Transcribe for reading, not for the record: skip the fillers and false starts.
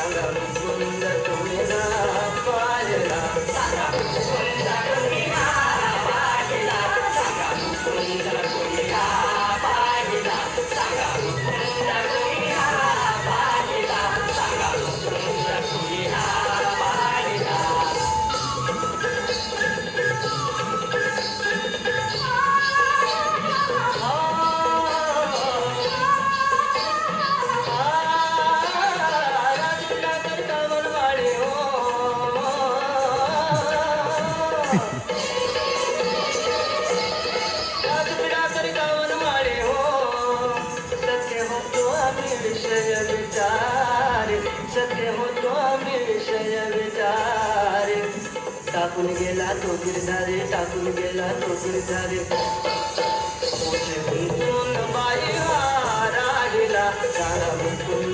सांगा मुकुंद तुम्ही ना पाहिला सांगा मुकुंद तुम्ही ना पाहिला सांगा मुकुंद तुम्ही ना पाहिला सांगा मुकुंद तुम्ही ना पाहिला सांगा मुकुंद तुम्ही ना पाहिला विषय विचारे सत्य होतो आम्ही विषय विचारे टाकून गेला तो गिरधारे टाकून गेला तो गिरधारे मोठे हुंकून बाई हा राहिला सांगा मुकुंद